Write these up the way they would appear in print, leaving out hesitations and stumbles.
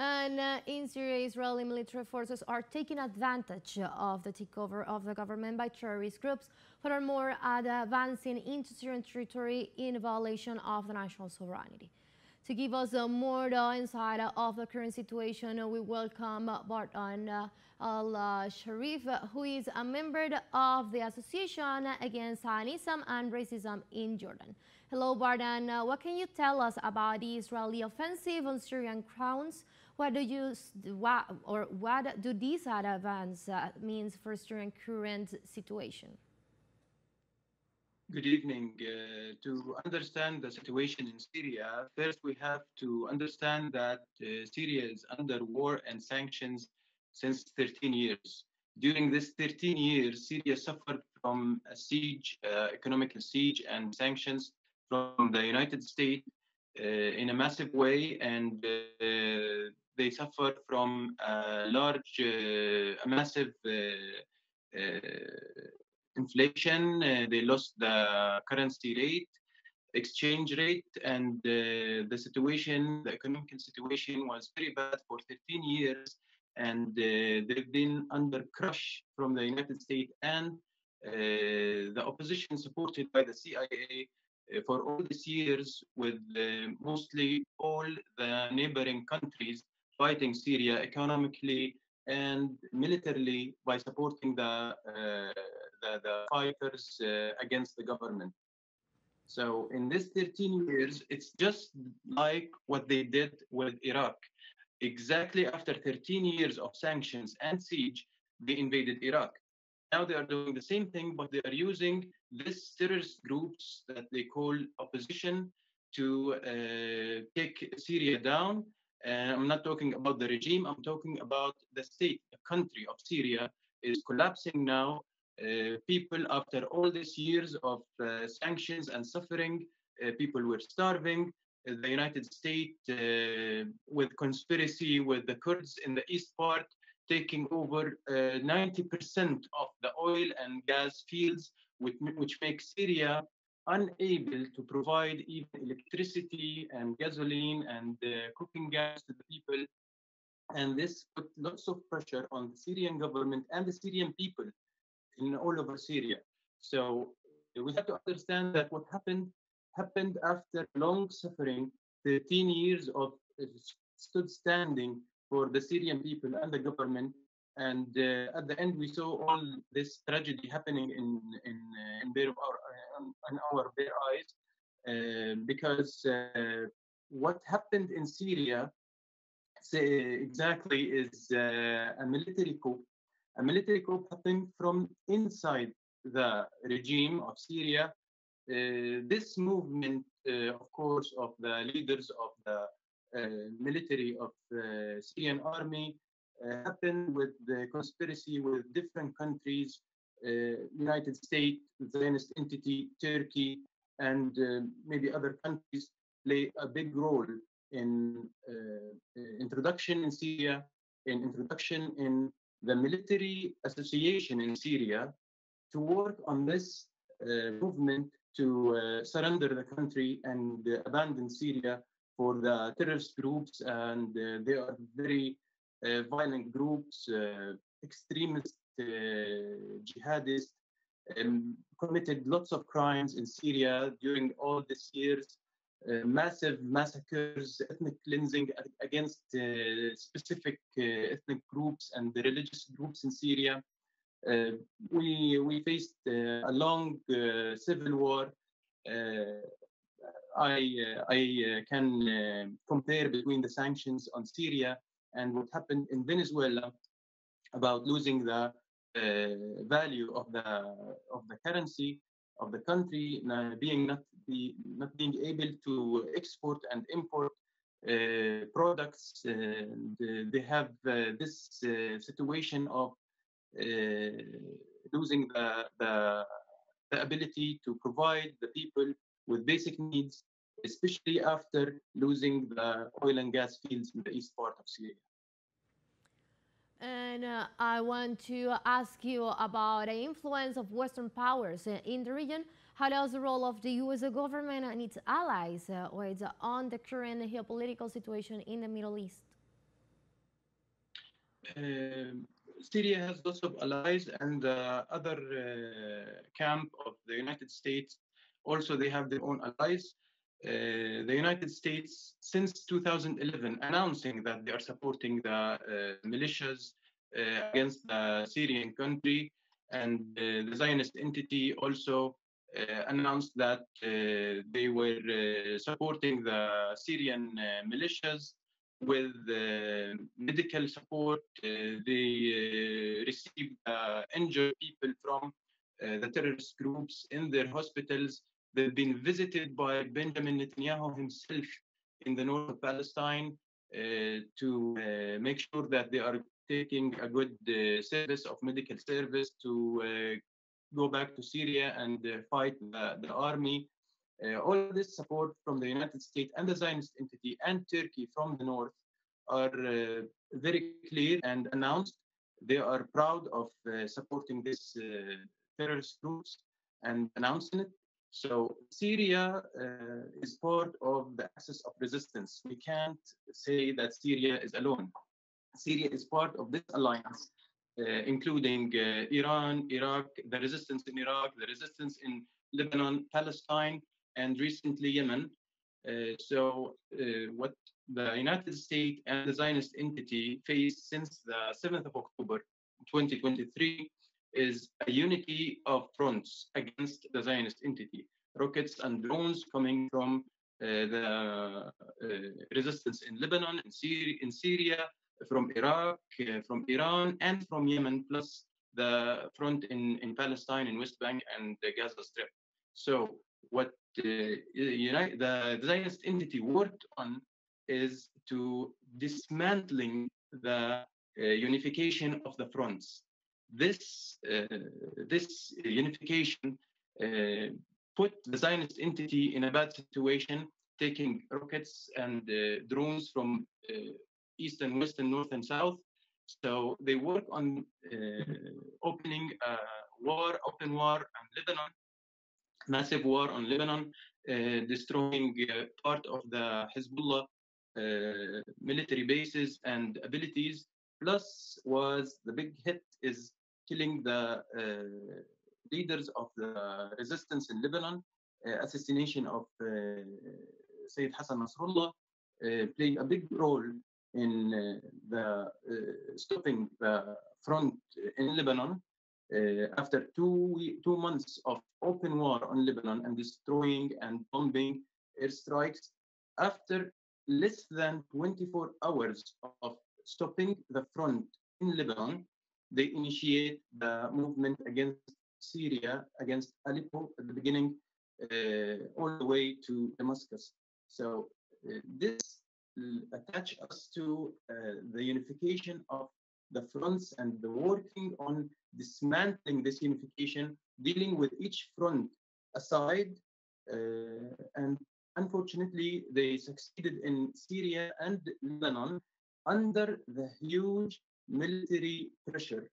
And in Syria, Israeli military forces are taking advantage of the takeover of the government by terrorist groups, furthermore advancing into Syrian territory in violation of the national sovereignty. To give us more insight of the current situation, we welcome Bandar Alsharif, who is a member of the Association Against Zionism and Racism in Jordan. Hello, Bardan. What can you tell us about the Israeli offensive on Syrian grounds? What do these advances mean for Syrian current situation? Good evening. To understand the situation in Syria, first we have to understand that Syria is under war and sanctions since 13 years. During this 13 years, Syria suffered from a siege, economic siege and sanctions from the United States in a massive way, and they suffered from a massive inflation. They lost the currency rate, exchange rate, and the economic situation was very bad for 13 years. And they've been under crush from the United States and the opposition supported by the CIA for all these years, with mostly all the neighboring countries fighting Syria economically and militarily by supporting the fighters against the government. So in this 13 years, it's just like what they did with Iraq. Exactly after 13 years of sanctions and siege, they invaded Iraq. Now they are doing the same thing, but they are using these terrorist groups that they call opposition to take Syria down. And I'm not talking about the regime, I'm talking about the state, the country of Syria is collapsing now. People, after all these years of sanctions and suffering, people were starving. The United States, with conspiracy with the Kurds in the east part, taking over 90% of the oil and gas fields, which makes Syria unable to provide even electricity and gasoline and cooking gas to the people. And this put lots of pressure on the Syrian government and the Syrian people in all over Syria. So we have to understand that what happened after long suffering, 13 years of stood standing for the Syrian people and the government. And at the end, we saw all this tragedy happening in our bare eyes, because what happened in Syria exactly is a military coup. A military coup happened from inside the regime of Syria. This movement, of course, of the leaders of the military of the Syrian army happened with the conspiracy with different countries, United States, Zionist entity, Turkey, and maybe other countries play a big role in introduction in Syria, in introduction in the military association in Syria to work on this movement to surrender the country and abandon Syria for the terrorist groups. And they are very violent groups, extremist, jihadists, committed lots of crimes in Syria during all these years. Massive massacres, ethnic cleansing against specific ethnic groups and the religious groups in Syria. We faced a long civil war. I can compare between the sanctions on Syria and what happened in Venezuela about losing the value of the currency of the country, not being able to export and import products. They have this situation of losing the ability to provide the people with basic needs, especially after losing the oil and gas fields in the east part of Syria. And I want to ask you about the influence of Western powers in the region. How does the role of the U.S. government and its allies weigh on the current geopolitical situation in the Middle East? Syria has lots of allies, and the other camp of the United States also they have their own allies. The United States, since 2011, announcing that they are supporting the militias against the Syrian country, and the Zionist entity also announced that they were supporting the Syrian militias with medical support. They received injured people from the terrorist groups in their hospitals. They've been visited by Benjamin Netanyahu himself in the north of Palestine to make sure that they are taking a good service of medical service to go back to Syria and fight the army. All of this support from the United States and the Zionist entity and Turkey from the north are very clear and announced. They are proud of supporting these terrorist groups and announcing it. So Syria is part of the axis of resistance. We can't say that Syria is alone. Syria is part of this alliance, including Iran, Iraq, the resistance in Iraq, the resistance in Lebanon, Palestine, and recently Yemen. What the United States and the Zionist entity faced since the 7th of October 2023 is a unity of fronts against the Zionist entity. Rockets and drones coming from the resistance in Lebanon, in Syria, from Iraq, from Iran, and from Yemen, plus the front in Palestine, in West Bank, and the Gaza Strip. So what the Zionist entity worked on is to dismantling the unification of the fronts. This unification put the Zionist entity in a bad situation, taking rockets and drones from east and west and north and south. So they work on opening a open war on Lebanon, massive war on Lebanon, destroying part of the Hezbollah military bases and abilities. Plus, was the big hit is killing the leaders of the resistance in Lebanon, assassination of Sayyid Hassan Nasrallah, playing a big role in stopping the front in Lebanon. After two months of open war on Lebanon and destroying and bombing airstrikes, after less than 24 hours of stopping the front in Lebanon, they initiate the movement against Syria, against Aleppo at the beginning, all the way to Damascus. So this attach us to the unification of the fronts and the working on dismantling this unification, dealing with each front aside. And unfortunately, they succeeded in Syria and Lebanon under the huge military pressure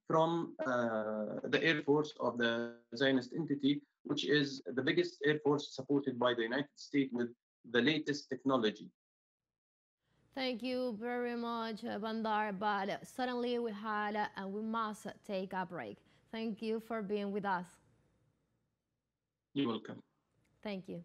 from the Air Force of the Zionist entity, which is the biggest Air Force supported by the United States with the latest technology. Thank you very much, Bandar. But suddenly we must take a break. Thank you for being with us. You're welcome. Thank you.